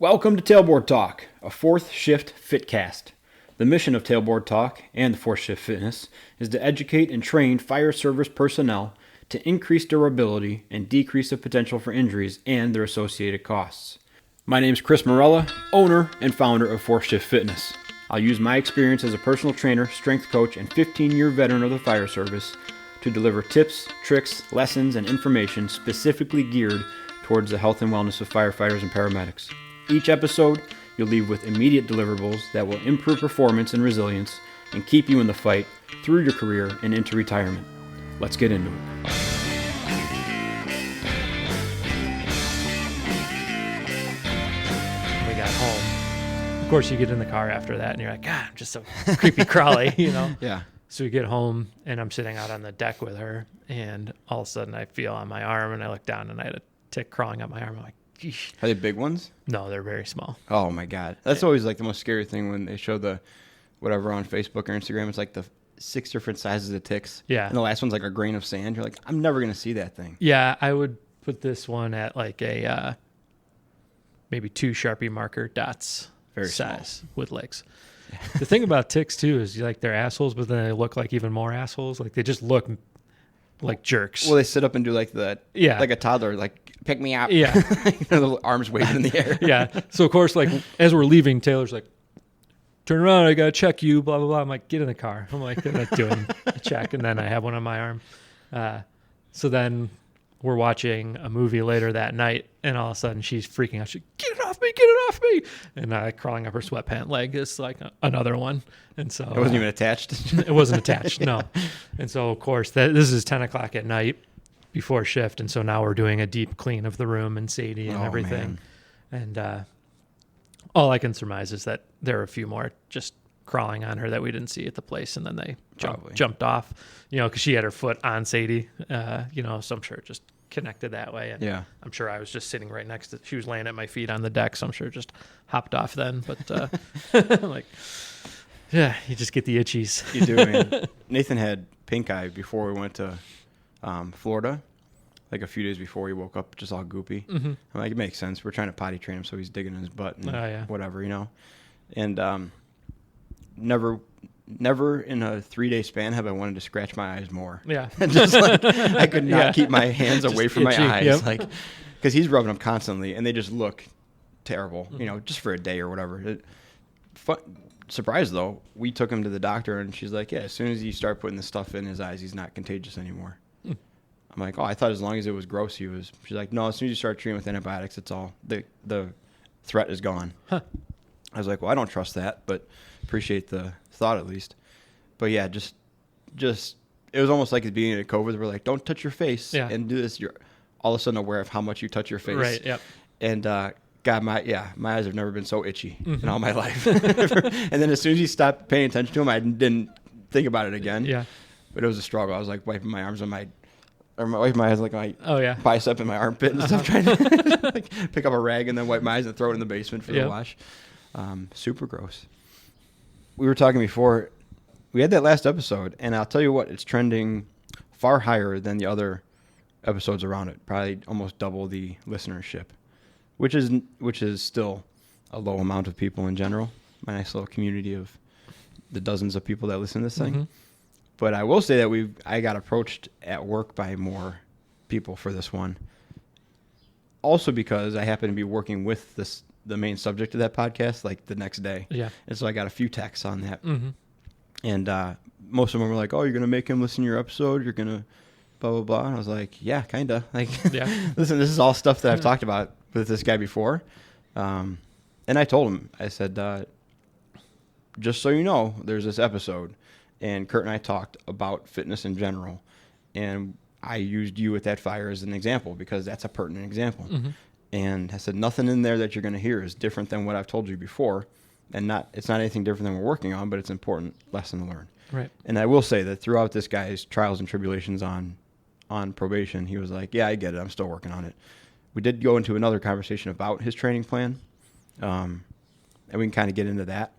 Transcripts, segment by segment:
Welcome to Tailboard Talk, a fourth shift fitcast. The mission of Tailboard Talk and the fourth shift fitness is to educate and train fire service personnel to increase durability and decrease the potential for injuries and their associated costs. My name is Chris Morella, owner and founder of Fourth Shift Fitness. I'll use my experience as a personal trainer, strength coach, and 15-year veteran of the fire service to deliver tips, tricks, lessons, and information specifically geared towards the health and wellness of firefighters and paramedics. Each episode, you'll leave with immediate deliverables that will improve performance and resilience and keep you in the fight through your career and into retirement. Let's get into it. We got home. Of course, you get in the car after that and you're like, God, I'm just so creepy crawly, you know? Yeah. So we get home and I'm sitting out on the deck with her and all of a sudden I feel on my arm and I look down and I had a tick crawling up my arm. I'm like, geesh. Are they big ones? No, they're very small. Oh my God. That's always like the most scary thing when they show the whatever on Facebook or Instagram. It's like the 6 different sizes of ticks. Yeah. And the last one's like a grain of sand. You're like, I'm never going to see that thing. Yeah, I would put this one at like a maybe 2 Sharpie marker dots Very size with legs. The thing about ticks too is like they're assholes, but then they look like even more assholes. Like they just look like jerks. Well, they sit up and do like the, Yeah. like a toddler, like, pick me up. Yeah. The little arms waving in the air. Yeah. So of course, like as we're leaving, Taylor's like, turn around, I gotta check you, blah blah blah. I'm like, get in the car. I'm like, I'm not doing a check, and then I have one on my arm. So then we're watching a movie later that night, and all of a sudden she's freaking out. She's like, get it off me, and crawling up her sweatpant leg is like another one. And so It wasn't even attached. it wasn't attached, no. And so of course this is 10 o'clock at night before shift, and so now we're doing a deep clean of the room and Sadie and everything. Man. And all I can surmise is that there are a few more just crawling on her that we didn't see at the place, and then they jumped off, because she had her foot on Sadie, so I'm sure it just connected that way. And Yeah. I'm sure I was just sitting right next to, she was laying at my feet on the deck, so I'm sure it just hopped off then. But like, yeah, you just get the itchies. You do, man. Nathan had pink eye before we went to Florida, like a few days before he woke up, just all goopy. Mm-hmm. I'm like, it makes sense. We're trying to potty train him, so he's digging in his butt and whatever, And never in a 3-day span have I wanted to scratch my eyes more. Yeah. Just like I could not keep my hands away from itchy, my eyes, yep. like because he's rubbing them constantly, and they just look terrible, just for a day or whatever. Surprise though, we took him to the doctor, and she's like, yeah, as soon as you start putting the stuff in his eyes, he's not contagious anymore. I'm like, oh, I thought as long as it was gross, he was. She's like, no, as soon as you start treating with antibiotics, it's all the threat is gone. Huh. I was like, well, I don't trust that, but appreciate the thought at least. But yeah, just it was almost like at the beginning of COVID. We're like, don't touch your face and do this. You're all of a sudden aware of how much you touch your face. Right. Yep. And God, my eyes have never been so itchy in all my life. And then as soon as you stopped paying attention to them, I didn't think about it again. Yeah. But it was a struggle. I was like wiping my arms on wiping my eyes like my bicep and my armpit and stuff, trying to like, pick up a rag and then wipe my eyes and throw it in the basement for the wash. Super gross. We were talking before. We had that last episode, and I'll tell you what, it's trending far higher than the other episodes around it. Probably almost double the listenership, which is still a low amount of people in general. My nice little community of the dozens of people that listen to this thing. Mm-hmm. But I will say that I got approached at work by more people for this one. Also because I happen to be working with the main subject of that podcast like the next day. Yeah. And so I got a few texts on that. Mm-hmm. And most of them were like, oh, you're going to make him listen to your episode? You're going to blah, blah, blah. And I was like, yeah, kind of. Like, listen, this is all stuff that I've talked about with this guy before. And I told him, I said, just so you know, there's this episode. And Curt and I talked about fitness in general. And I used you at that fire as an example because that's a pertinent example. Mm-hmm. And I said, nothing in there that you're going to hear is different than what I've told you before. And it's not anything different than we're working on, but it's an important lesson to learn. Right. And I will say that throughout this guy's trials and tribulations on probation, he was like, yeah, I get it. I'm still working on it. We did go into another conversation about his training plan. And we can kind of get into that.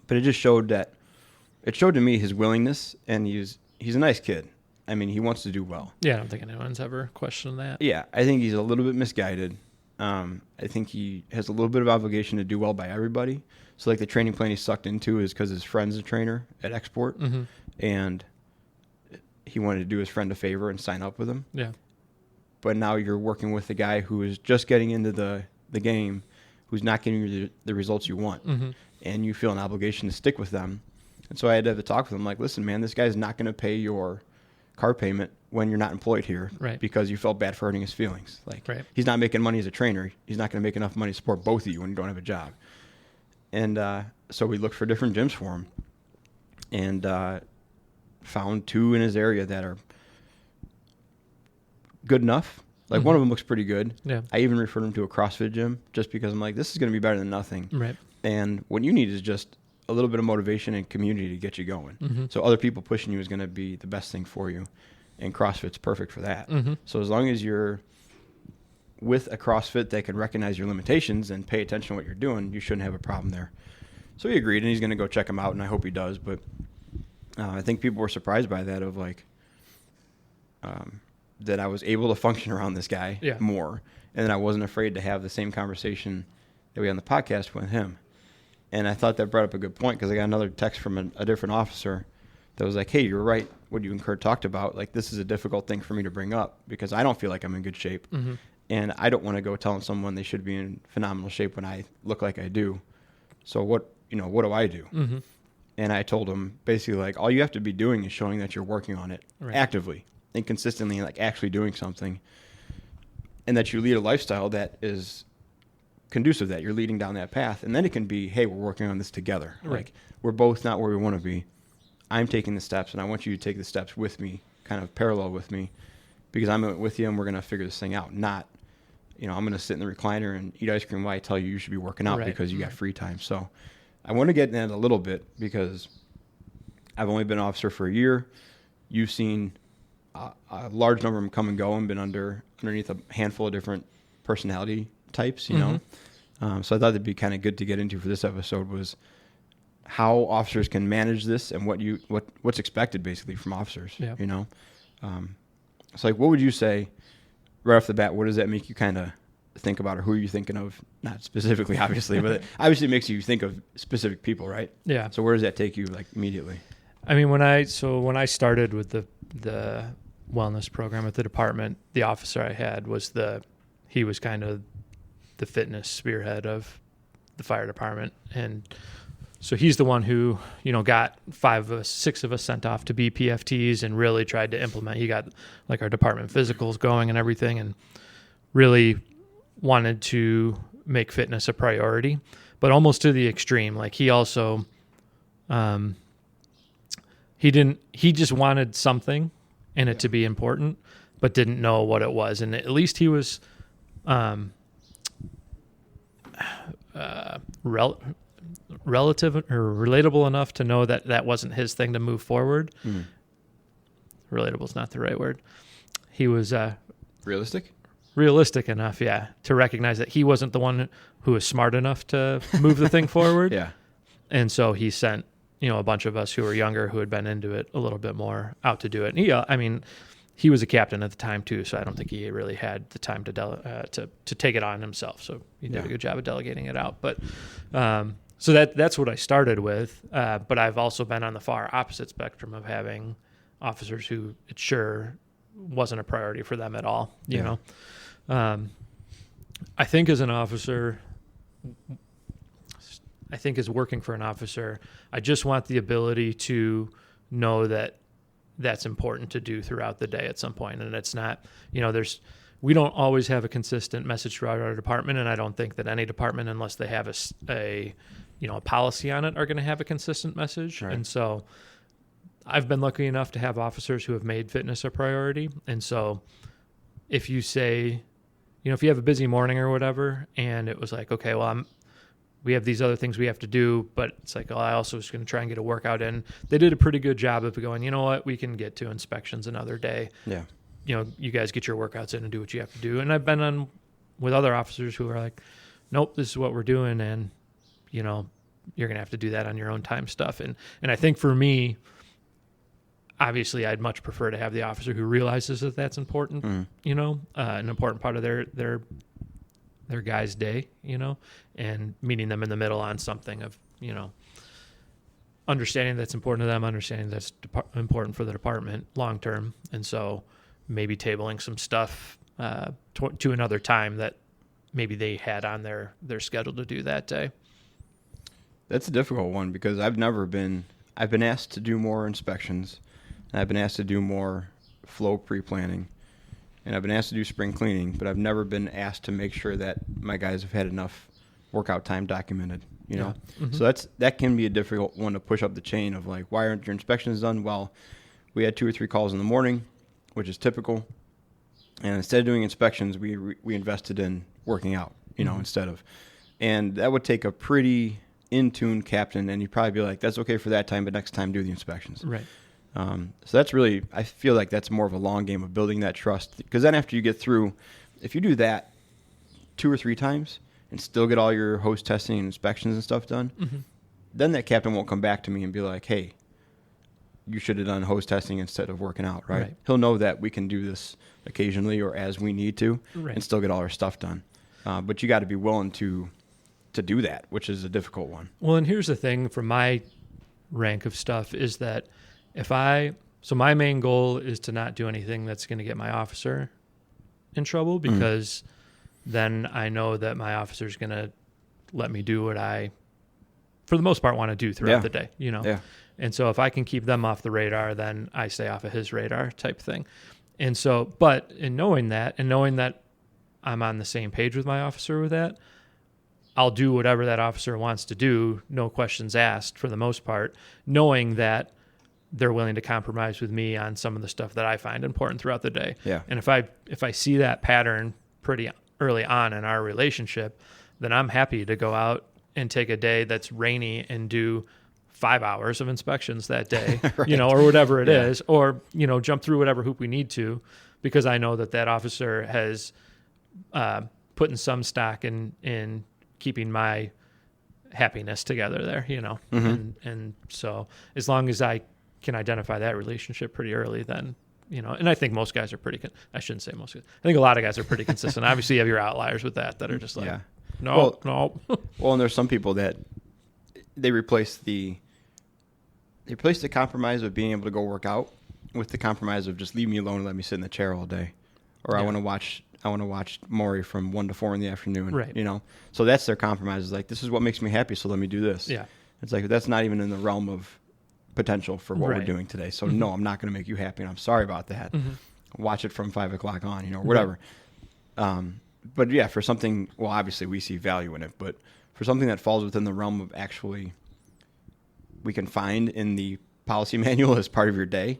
But it just showed to me his willingness, and he's a nice kid. I mean, he wants to do well. Yeah, I don't think anyone's ever questioned that. Yeah, I think he's a little bit misguided, I think he has a little bit of obligation to do well by everybody. So like the training plan he sucked into is because his friend's a trainer at Export, and he wanted to do his friend a favor and sign up with him. Yeah. But now you're working with a guy who is just getting into the game, who's not getting you the results you want, and you feel an obligation to stick with them. And so I had to have a talk with him, like, listen, man, this guy's not going to pay your car payment when you're not employed here, because you felt bad for hurting his feelings. Like, he's not making money as a trainer. He's not going to make enough money to support both of you when you don't have a job. And so we looked for different gyms for him, and found 2 in his area that are good enough. Like one of them looks pretty good. Yeah. I even referred him to a CrossFit gym just because I'm like, this is going to be better than nothing. Right. And what you need is just a little bit of motivation and community to get you going. So other people pushing you is going to be the best thing for you. And CrossFit's perfect for that. So as long as you're with a CrossFit that can recognize your limitations and pay attention to what you're doing, you shouldn't have a problem there. So he agreed, and he's going to go check him out, and I hope he does. But I think people were surprised by that, of like that I was able to function around this guy more, and that I wasn't afraid to have the same conversation that we had on the podcast with him. And I thought that brought up a good point, because I got another text from a different officer that was like, hey, you're right, what you and Curt talked about. Like, this is a difficult thing for me to bring up because I don't feel like I'm in good shape. And I don't want to go telling someone they should be in phenomenal shape when I look like I do. So what do I do? And I told him basically, like, all you have to be doing is showing that you're working on it actively and consistently, like actually doing something, and that you lead a lifestyle that is conducive to that. You're leading down that path. And then it can be, hey, we're working on this together. Like, we're both not where we want to be. I'm taking the steps, and I want you to take the steps with me, kind of parallel with me, because I'm with you, and we're going to figure this thing out. Not, I'm going to sit in the recliner and eat ice cream while I tell you should be working out because you got free time. So I want to get in that a little bit, because I've only been an officer for a year. You've seen a large number of them come and go, and been underneath a handful of different personality types, So I thought it'd be kind of good to get into for this episode, was how officers can manage this, and what's expected basically from officers. It's like, what would you say right off the bat? What does that make you kind of think about, or who are you thinking of? Not specifically, obviously, but obviously it makes you think of specific people, right? Yeah. So where does that take you, like, immediately? I mean, when I started with the wellness program at the department, the officer I had he was kind of the fitness spearhead of the fire department, and so he's the one who, got 6 of us sent off to be PFTs and really tried to implement. He got like our department physicals going and everything, and really wanted to make fitness a priority, but almost to the extreme. Like, he also, he just wanted something in it to be important, but didn't know what it was. And at least he was, relative or relatable enough to know that wasn't his thing to move forward. Relatable is not the right word. He was realistic enough, to recognize that he wasn't the one who was smart enough to move the thing forward. And so he sent, a bunch of us who were younger, who had been into it a little bit more, out to do it. And he was a captain at the time too, so I don't think he really had the time to take it on himself. So he did a good job of delegating it out. But so that's what I started with. But I've also been on the far opposite spectrum of having officers who it sure wasn't a priority for them at all. You know, I think as an officer, as working for an officer, I just want the ability to know that that's important to do throughout the day at some point. And it's not, we don't always have a consistent message throughout our department. And I don't think that any department, unless they have a policy on it, are going to have a consistent message. Right. And so I've been lucky enough to have officers who have made fitness a priority. And so if you say, if you have a busy morning or whatever, and it was like, okay, well, we have these other things we have to do, but it's like, I also was going to try and get a workout in. They did a pretty good job of going, you know what, we can get to inspections another day. Yeah. You guys get your workouts in and do what you have to do. And I've been on with other officers who are like, nope, this is what we're doing. And, you're going to have to do that on your own time stuff. And I think for me, obviously I'd much prefer to have the officer who realizes that that's important, an important part of their their guy's day, and meeting them in the middle on something of, understanding that's important to them, understanding that's important for the department long term. And so maybe tabling some stuff to another time that maybe they had on their schedule to do that day. That's a difficult one because I've been asked to do more inspections, and I've been asked to do more flow pre-planning, and I've been asked to do spring cleaning, but I've never been asked to make sure that my guys have had enough workout time documented, Mm-hmm. So that can be a difficult one to push up the chain of like, why aren't your inspections done? Well, we had 2 or 3 calls in the morning, which is typical. And instead of doing inspections, we invested in working out, instead of, and that would take a pretty in-tune captain, and you'd probably be like, that's okay for that time, but next time do the inspections. Right. So that's really, I feel like that's more of a long game of building that trust, because then after you get through, if you do that 2 or 3 times and still get all your hose testing and inspections and stuff done, mm-hmm. then that captain won't come back to me and be like, hey, you should have done hose testing instead of working out, right? He'll know that we can do this occasionally or as we need to and still get all our stuff done. But you got to be willing to do that, which is a difficult one. Well, and here's the thing from my rank of stuff is that so my main goal is to not do anything that's going to get my officer in trouble, because then I know that my officer is going to let me do what I, for the most part, want to do throughout the day, Yeah. And so if I can keep them off the radar, then I stay off of his radar type thing. And so, but in knowing that I'm on the same page with my officer with that, I'll do whatever that officer wants to do, no questions asked for the most part, knowing that they're willing to compromise with me on some of the stuff that I find important throughout the day. Yeah. And if I see that pattern pretty early on in our relationship, then I'm happy to go out and take a day that's rainy and do 5 hours of inspections that day, right. Or whatever it is, or, jump through whatever hoop we need to, because I know that officer has put in some stock in keeping my happiness together there, Mm-hmm. and so as long as I can identify that relationship pretty early, then, and I think most guys are I shouldn't say most guys. I think a lot of guys are pretty consistent. Obviously you have your outliers with that are just like, no. Well, and there's some people that they replace the compromise of being able to go work out with the compromise of just leave me alone and let me sit in the chair all day. Or I want to watch Maury from 1 to 4 in the afternoon. Right. So that's their compromise. Is like, this is what makes me happy, so let me do this. Yeah. It's like, that's not even in the realm of potential for what we're doing today. So no, I'm not going to make you happy, and I'm sorry about that. Mm-hmm. Watch it from 5 o'clock on, whatever. Right. But yeah, for something, well, obviously we see value in it, but for something that falls within the realm of actually we can find in the policy manual as part of your day,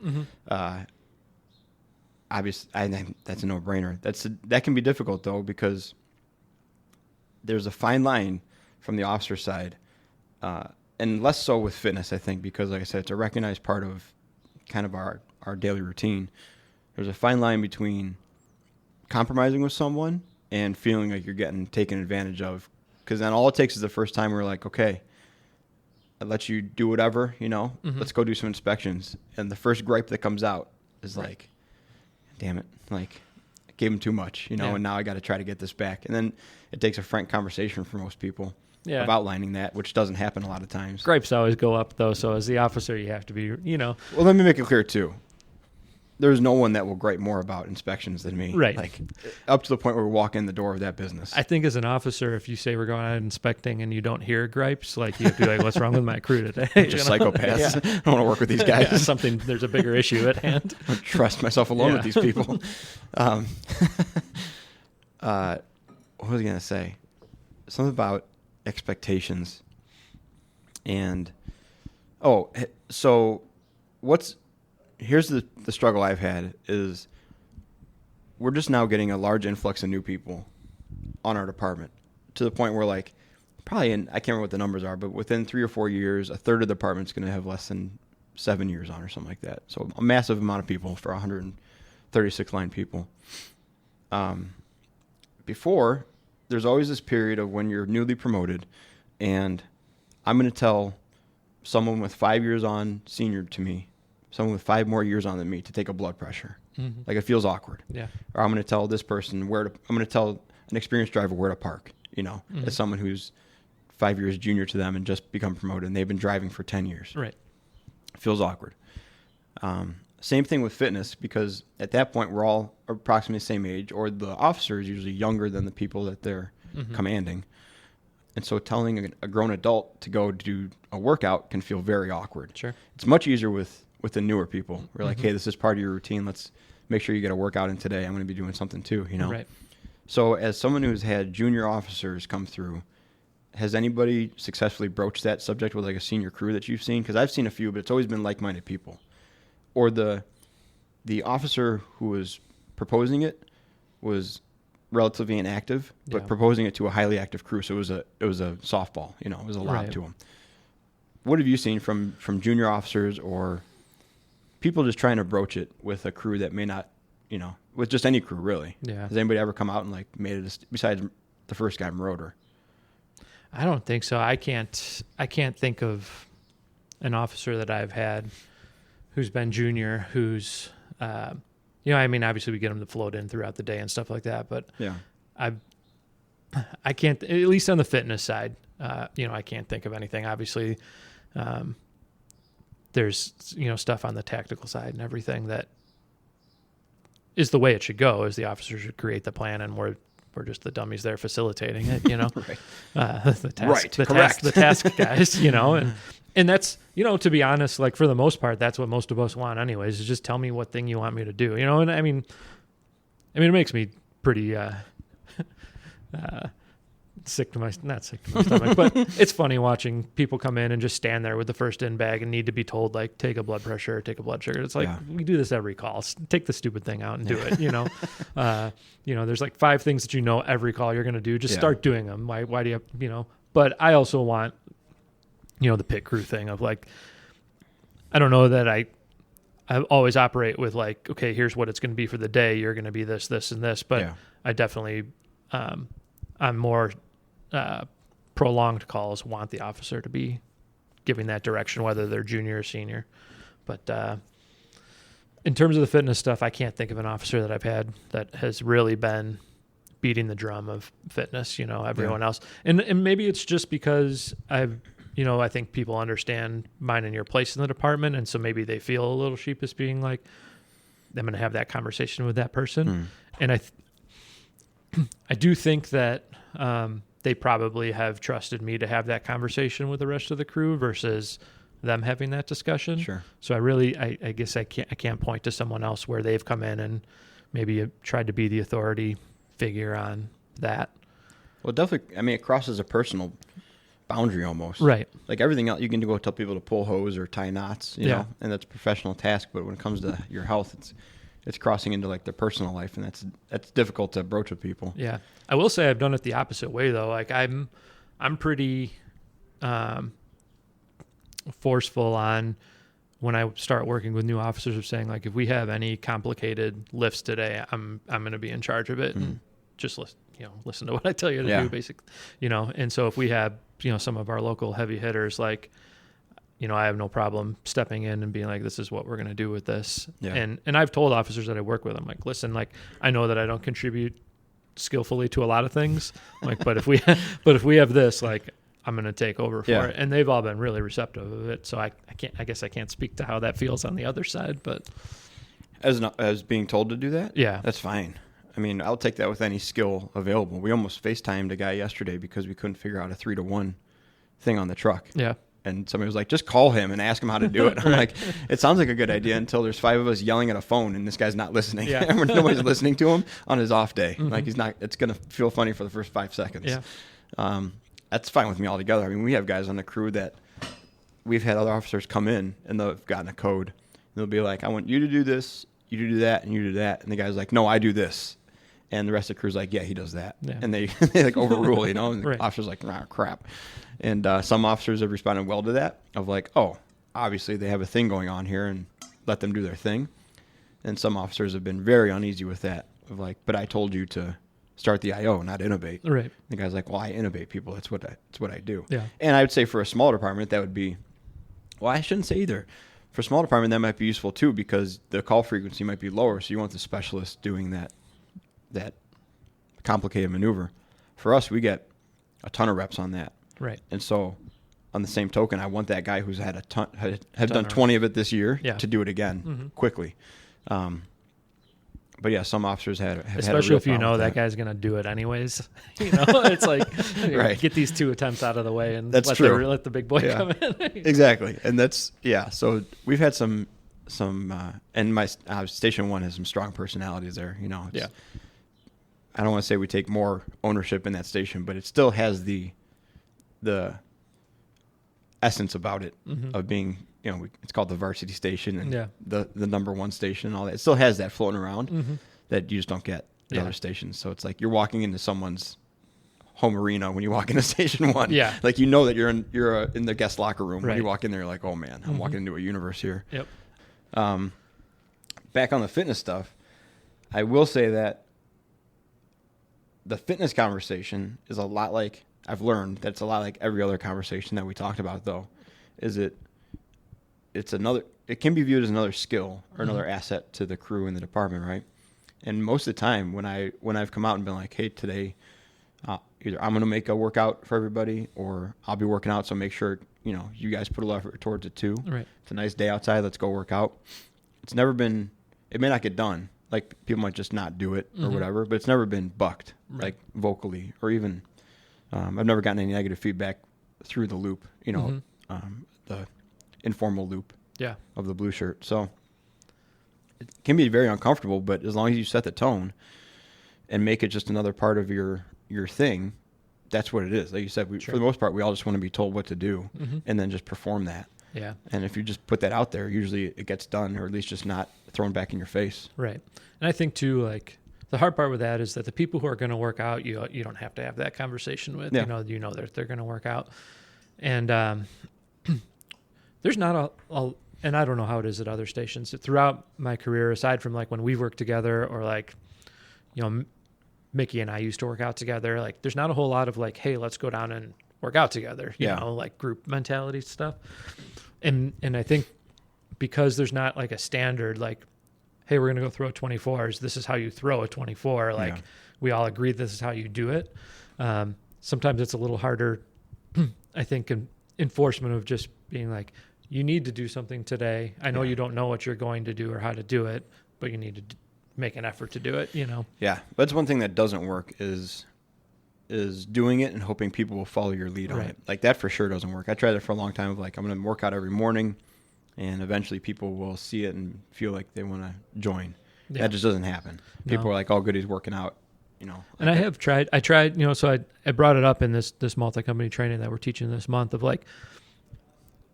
obviously, I think that's a no-brainer. That can be difficult, though, because there's a fine line from the officer side, and less so with fitness, I think, because, like I said, it's a recognized part of kind of our daily routine. There's a fine line between compromising with someone and feeling like you're getting taken advantage of, because then all it takes is the first time we're like, okay, I let you do whatever, let's go do some inspections. And the first gripe that comes out is like, damn it, like I gave him too much, and now I got to try to get this back. And then it takes a frank conversation for most people of outlining that, which doesn't happen a lot of times. Gripes always go up, though. So as the officer, you have to be, Well, let me make it clear, too. There's no one that will gripe more about inspections than me. Right. Like, up to the point where we walk in the door of that business. I think as an officer, if you say we're going out inspecting and you don't hear gripes, like you have to be like, what's wrong with my crew today? Just psychopaths. I don't want to work with these guys. There's a bigger issue at hand. I don't trust myself alone with these people. What was I going to say? Something about expectations. And, here's the struggle I've had is we're just now getting a large influx of new people on our department to the point where, like, probably I can't remember what the numbers are, but within 3 or 4 years, a third of the department's going to have less than 7 years on or something like that. So a massive amount of people for 136 line people. Before, there's always this period of when you're newly promoted, and I'm going to tell someone with 5 years on senior to me, someone with 5 more years on than me, to take a blood pressure. Mm-hmm. Like, it feels awkward. Yeah. Or I'm going to tell this person I'm going to tell an experienced driver where to park, as someone who's 5 years junior to them and just become promoted, and they've been driving for 10 years. Right. It feels awkward. Same thing with fitness, because at that point we're all approximately the same age, or the officer is usually younger than the people that they're commanding. And so telling a grown adult to go do a workout can feel very awkward. Sure. It's much easier with the newer people. We're like, hey, this is part of your routine. Let's make sure you get a workout in today. I'm going to be doing something too, Right. So as someone who's had junior officers come through, has anybody successfully broached that subject with like a senior crew that you've seen? Because I've seen a few, but it's always been like-minded people. Or the officer who was proposing it was relatively inactive, but proposing it to a highly active crew. So it was a softball, it was a lob to them. What have you seen from junior officers or people just trying to broach it with a crew that may not, with just any crew really? Yeah. Has anybody ever come out and like made it besides the first guy, Marauder? I don't think so. I can't think of an officer that I've had who's been junior, who's, obviously we get them to float in throughout the day and stuff like that, but yeah, I can't, at least on the fitness side, I can't think of anything. Obviously, there's, stuff on the tactical side and everything that is the way it should go, is the officer should create the plan and we're just the dummies there facilitating it, right. The task guys, and that's, to be honest, like for the most part, that's what most of us want anyways, is just tell me what thing you want me to do, and I mean, it makes me pretty, not sick to my stomach, but it's funny watching people come in and just stand there with the first in bag and need to be told, like, take a blood pressure or take a blood sugar. It's like, we do this every call. Take the stupid thing out and do it, there's like 5 things that every call you're going to do. Just start doing them. Why do you, but I also want, the pit crew thing of like, I don't know that I always operate with like, okay, here's what it's going to be for the day. You're going to be this, this, and this, but I definitely, I'm more prolonged calls want the officer to be giving that direction, whether they're junior or senior. But in terms of the fitness stuff, I can't think of an officer that I've had that has really been beating the drum of fitness, everyone else. And maybe it's just because I think people understand mine and your place in the department. And so maybe they feel a little sheepish being like, I'm going to have that conversation with that person. And I do think that they probably have trusted me to have that conversation with the rest of the crew versus them having that discussion. Sure. So I guess I can't point to someone else where they've come in and maybe tried to be the authority figure on that. Well, definitely. I mean, it crosses a personal boundary almost. Right. Like everything else, you can go tell people to pull hose or tie knots, you know, and that's a professional task. But when it comes to your health, it's crossing into like their personal life, and that's difficult to broach with people. Yeah. I will say I've done it the opposite way though. Like I'm pretty forceful on when I start working with new officers of saying like, if we have any complicated lifts today, I'm going to be in charge of it and just listen to what I tell you to do basically, and so if we have, some of our local heavy hitters, like, I have no problem stepping in and being like, this is what we're going to do with this. Yeah. And I've told officers that I work with, I'm like, listen, like, I know that I don't contribute skillfully to a lot of things, like, but if we have this, like, I'm going to take over for it. And they've all been really receptive of it. So I guess I can't speak to how that feels on the other side, but as being told to do that, that's fine. I mean, I'll take that with any skill available. We almost FaceTimed a guy yesterday because we couldn't figure out a 3-to-1 thing on the truck. Yeah. And somebody was like, just call him and ask him how to do it. I'm like, it sounds like a good idea until there's 5 of us yelling at a phone and this guy's not listening. Yeah. Nobody's listening to him on his off day. Like it's going to feel funny for the first 5 seconds. Yeah. That's fine with me altogether. I mean, we have guys on the crew that we've had other officers come in and they've gotten a code. They'll be like, I want you to do this, you to do that, and you to do that. And the guy's like, no, I do this. And the rest of the crew's like, yeah, he does that. Yeah. And they like overrule, and the officer's like, nah, crap. And some officers have responded well to that of like, oh, obviously they have a thing going on here and let them do their thing. And some officers have been very uneasy with that of like, but I told you to start the IO, not innovate. Right. The guy's like, well, I innovate people. That's what I do. Yeah. And I would say for a small department, that would be, well, I shouldn't say either. For a small department, that might be useful too because the call frequency might be lower. So you want the specialist doing that complicated maneuver. For us, we get a ton of reps on that. Right. And so on the same token, I want that guy who's had had done 20 of it this year to do it again quickly. But yeah, some officers had especially if you know that guy's going to do it anyways. It's like get these 2 attempts out of the way and let the big boy come in. Exactly. And that's so we've had some and my Station 1 has some strong personalities there. I don't want to say we take more ownership in that station, but it still has the essence about it of being, it's called the varsity station and the number 1 station and all that. It still has that floating around that you just don't get at other stations. So it's like you're walking into someone's home arena when you walk into Station 1. Yeah. Like that you're in the guest locker room. When you walk in there, you're like, oh man, I'm walking into a universe here. Yep. Back on the fitness stuff, I will say that the fitness conversation is a lot like, I've learned that it's a lot like every other conversation that we talked about, though. It can be viewed as another skill or another asset to the crew in the department, right? And most of the time when I've come out and been like, hey, today, either I'm going to make a workout for everybody or I'll be working out. So make sure, you guys put a lot of effort towards it too. Right. It's a nice day outside. Let's go work out. It may not get done. Like people might just not do it or whatever, but it's never been bucked like vocally or even, I've never gotten any negative feedback through the loop, the informal loop of the blue shirt. So it can be very uncomfortable, but as long as you set the tone and make it just another part of your thing, that's what it is. Like you said, for the most part, we all just want to be told what to do and then just perform that. Yeah. And if you just put that out there, usually it gets done, or at least just not thrown back in your face. Right. And I think too, like the hard part with that is that the people who are going to work out, you don't have to have that conversation with. They're going to work out. And there's not and I don't know how it is at other stations. Throughout my career, aside from like when we worked together or like, Mickey and I used to work out together, like there's not a whole lot of like, hey, let's go down and work out together, like group mentality stuff. And I think because there's not like a standard, like, hey, we're going to go throw 24s. This is how you throw a 24. Like we all agree this is how you do it. Sometimes it's a little harder, I think, in enforcement of just being like, you need to do something today. I know you don't know what you're going to do or how to do it, but you need to make an effort to do it, Yeah. That's one thing that doesn't work is doing it and hoping people will follow your lead on it. Like that for sure doesn't work. I tried it for a long time of like, I'm going to work out every morning and eventually people will see it and feel like they want to join. Yeah. That just doesn't happen. People are like, oh, good, he's working out, Like and I tried, so I brought it up in this multi-company training that we're teaching this month of like,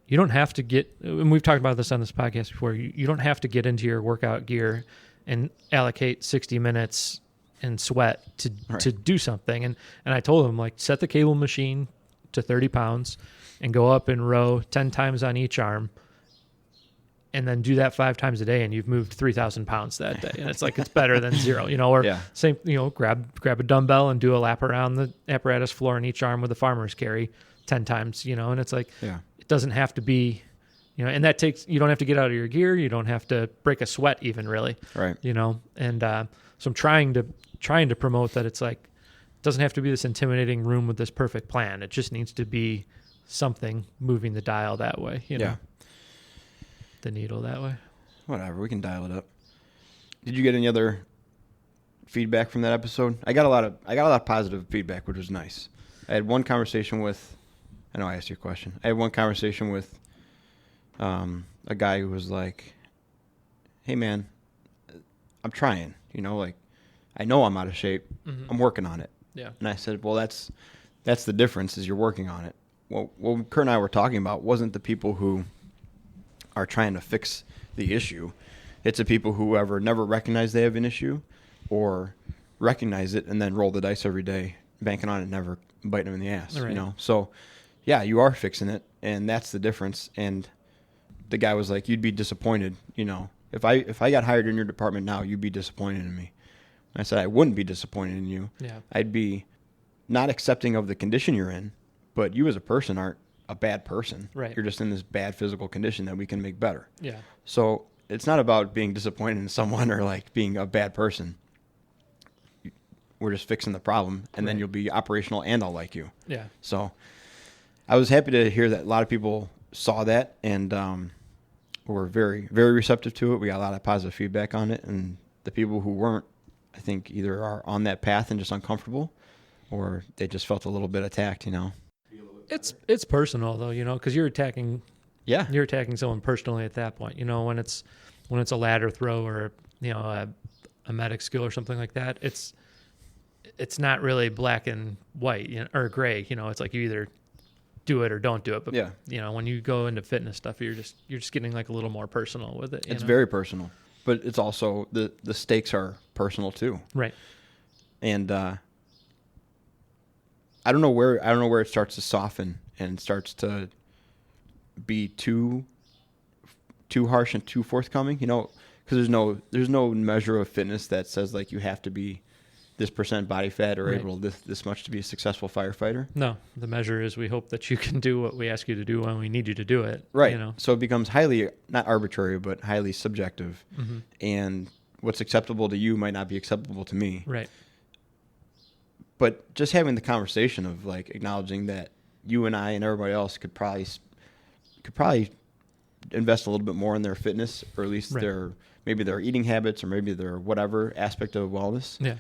you don't have to and we've talked about this on this podcast before, you don't have to get into your workout gear and allocate 60 minutes and sweat to do something. And I told him, like, set the cable machine to 30 pounds and go up and row 10 times on each arm and then do that 5 times a day. And you've moved 3,000 pounds that day. And it's like, it's better than zero, or same, grab a dumbbell and do a lap around the apparatus floor in each arm with a farmer's carry 10 times, and it's like, it doesn't have to be, and that takes, you don't have to get out of your gear. You don't have to break a sweat even really. Right. And so I'm trying to promote that it's like, it doesn't have to be this intimidating room with this perfect plan. It just needs to be something moving the dial that way, the needle that way. Whatever. We can dial it up. Did you get any other feedback from that episode? I got a lot of positive feedback, which was nice. I had one conversation with, I know I asked you a question. I had one conversation with a guy who was like, hey man, I'm trying, like I know I'm out of shape. I'm working on it. Yeah. And I said, well, that's the difference is you're working on it. Well, what Curt and I were talking about wasn't the people who are trying to fix the issue. It's the people who never recognize they have an issue or recognize it and then roll the dice every day, banking on it, never biting them in the ass, So yeah, you are fixing it. And that's the difference. And the guy was like, you'd be disappointed, if I got hired in your department now, you'd be disappointed in me. And I said, I wouldn't be disappointed in you. Yeah. I'd be not accepting of the condition you're in, but you as a person aren't a bad person. Right. You're just in this bad physical condition that we can make better. Yeah. So it's not about being disappointed in someone or like being a bad person. We're just fixing the problem, and then Right. you'll be operational and I'll like you. Yeah. So I was happy to hear that a lot of people saw that and were very, very receptive to it. We got a lot of positive feedback on it, and the people who weren't, I think, either are on that path and just uncomfortable, or they just felt a little bit attacked, It's personal though, because you're attacking Yeah. someone personally at that point. When it's a ladder throw or a medic skill or something like that, it's not really black and white, or gray. It's like you either do it or don't do it. But Yeah. when you go into fitness stuff, you're just getting like a little more personal with it. It's very personal, but it's also the stakes are personal too. Right. And I don't know where it starts to soften and starts to be too harsh and too forthcoming, because there's no measure of fitness that says like you have to be this percent body fat or Right. able this much to be a successful firefighter. No, the measure is we hope that you can do what we ask you to do when we need you to do it. Right. So it becomes highly, not arbitrary, but highly subjective. Mm-hmm. And what's acceptable to you might not be acceptable to me. Right. But just having the conversation of like acknowledging that you and I and everybody else could probably invest a little bit more in their fitness, or at least Right. maybe their eating habits, or maybe their whatever aspect of wellness. Yeah.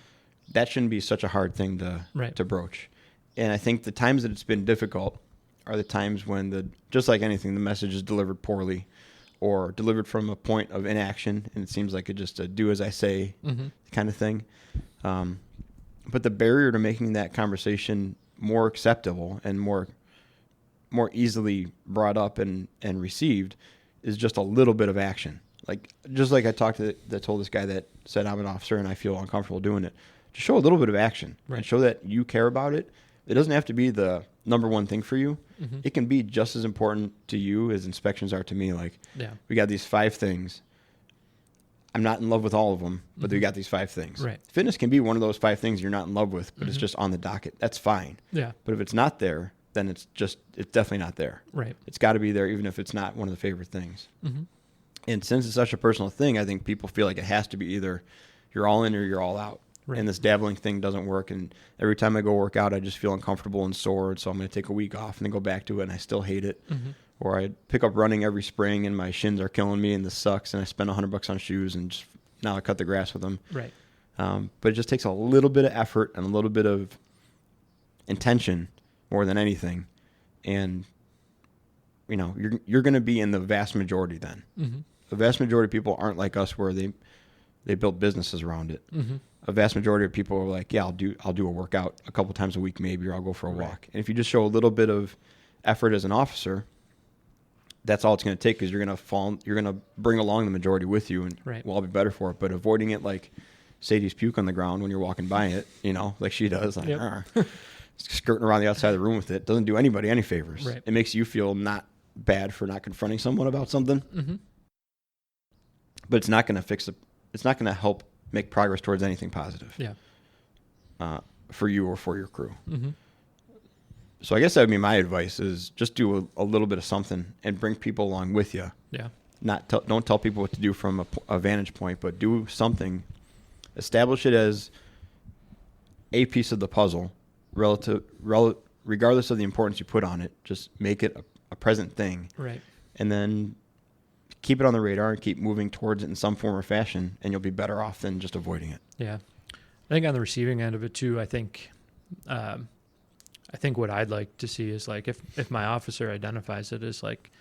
That shouldn't be such a hard thing Right. to broach. And I think the times that it's been difficult are the times when just like anything, the message is delivered poorly or delivered from a point of inaction, and it seems like it's just a do as I say Mm-hmm. kind of thing. But the barrier to making that conversation more acceptable and more easily brought up and received is just a little bit of action. Just like I told this guy that said I'm an officer and I feel uncomfortable doing it. Just show a little bit of action Right. and show that you care about it. It doesn't have to be the number one thing for you. Mm-hmm. It can be just as important to you as inspections are to me. Like, Yeah. we got these 5 things. I'm not in love with all of them, but we got these 5 things. Right. Fitness can be one of those 5 things you're not in love with, but it's Mhm. just on the docket. That's fine. Yeah. But if it's not there, then it's definitely not there. Right. It's got to be there, even if it's not one of the favorite things. Mm-hmm. And since it's such a personal thing, I think people feel like it has to be either you're all in or you're all out. Right. And this dabbling thing doesn't work. And every time I go work out, I just feel uncomfortable and sore. So I'm going to take a week off and then go back to it, and I still hate it. Mm-hmm. Or I pick up running every spring, and my shins are killing me, and this sucks. And I spend $100 on shoes, and just now I cut the grass with them. Right. But it just takes a little bit of effort and a little bit of intention more than anything. And, you're going to be in the vast majority then. Mm-hmm. The vast majority of people aren't like us where they built businesses around it. Mm-hmm. A vast majority of people are like, yeah, I'll do a workout a couple times a week maybe, or I'll go for a Right. walk. And if you just show a little bit of effort as an officer, that's all it's going to take, because you're going to bring along the majority with you, and Right. we'll all be better for it. But avoiding it like Sadie's puke on the ground when you're walking by it, like she does, like, Yep. skirting around the outside of the room with it, doesn't do anybody any favors. Right. It makes you feel not bad for not confronting someone about something, Mm-hmm. but it's not going to it's not going to help make progress towards anything positive. Yeah. For you or for your crew. Mm-hmm. So I guess that would be my advice: is just do a little bit of something and bring people along with you. Yeah. Don't tell people what to do from a vantage point, but do something. Establish it as a piece of the puzzle, regardless of the importance you put on it. Just make it a present thing, Right. and then keep it on the radar and keep moving towards it in some form or fashion, and you'll be better off than just avoiding it. Yeah. I think on the receiving end of it too, I think what I'd like to see is like if my officer identifies it as like,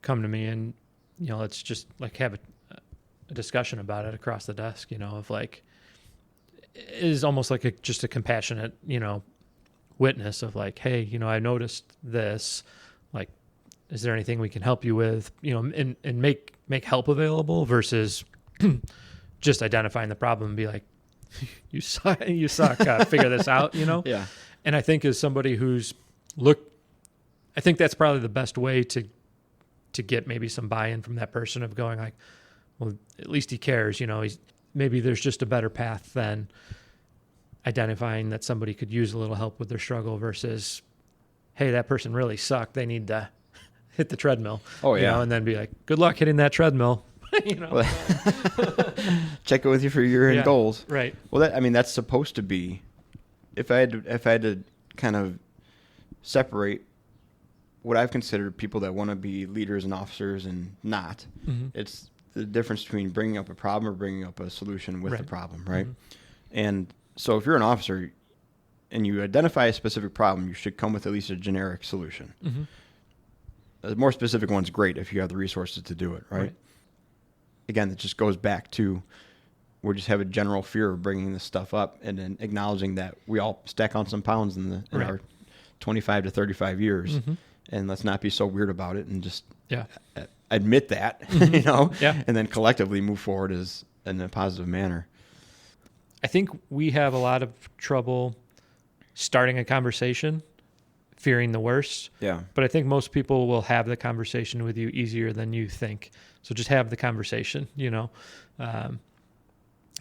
come to me and, let's just like have a discussion about it across the desk, of like, is almost like just a compassionate, witness of like, hey, I noticed this, like, is there anything we can help you with, and make help available versus just identifying the problem and be like, you suck, figure this out, Yeah. And I think as somebody I think that's probably the best way to get maybe some buy-in from that person of going like, well, at least he cares, maybe there's just a better path than identifying that somebody could use a little help with their struggle versus, hey, that person really sucked. They need to hit the treadmill. Oh, yeah. And then be like, good luck hitting that treadmill. Well, check it with you for your year-end goals. Right. Well, that's supposed to be. If I had to kind of separate what I've considered people that want to be leaders and officers and not, it's the difference between bringing up a problem or bringing up a solution with the problem, right? And so if you're an officer and you identify a specific problem, you should come with at least a generic solution. A more specific one's great if you have the resources to do it, right? Again, it just goes back to we just have a general fear of bringing this stuff up and then acknowledging that we all stack on some pounds in our 25 to 35 years. And let's not be so weird about it and just admit that, and then collectively move forward in a positive manner. I think we have a lot of trouble starting a conversation, fearing the worst. Yeah. But I think most people will have the conversation with you easier than you think. So just have the conversation,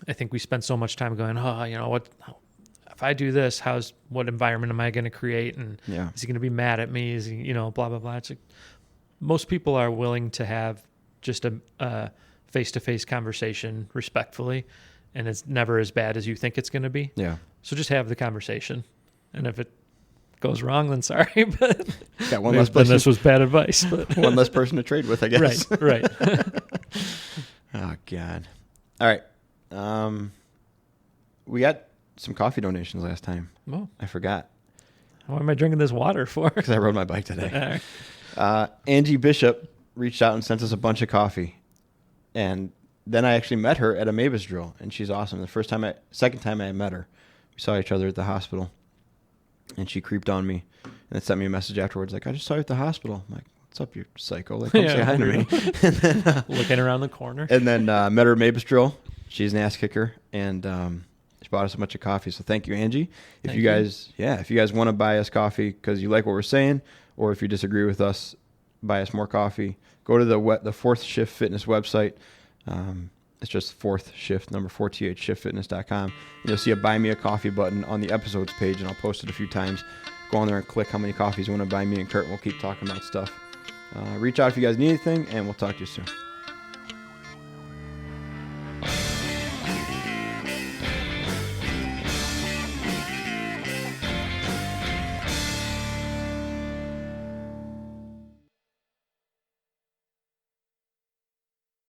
I think we spend so much time going, what if I do this, what environment am I going to create? And is he going to be mad at me? Is he, blah, blah, blah. It's like most people are willing to have just a face-to-face conversation respectfully, and it's never as bad as you think it's going to be. Yeah. So just have the conversation. And if it goes wrong, then sorry, but got one less person. Then this was bad advice. But one less person to trade with, I guess. Right. Oh, God. All right. We got some coffee donations last time. Oh. I forgot. What am I drinking this water for? Because I rode my bike today. Angie Bishop reached out and sent us a bunch of coffee. And then I actually met her at a Mavis drill, and she's awesome. Second time I met her, we saw each other at the hospital, and she creeped on me and then sent me a message afterwards like, I just saw you at the hospital. I'm like, what's up, you psycho? Like, come say hi to me. And then, looking around the corner. And then met her at Mavis drill. She's an ass kicker, and she bought us a bunch of coffee. So thank you, Angie. If you guys want to buy us coffee because you like what we're saying, or if you disagree with us, buy us more coffee, go to the Fourth Shift Fitness website. It's just fourth shift, number 4th, shiftfitness.com. And you'll see a buy me a coffee button on the episodes page, and I'll post it a few times. Go on there and click how many coffees you want to buy me and Curt, and we'll keep talking about stuff. Reach out if you guys need anything, and we'll talk to you soon.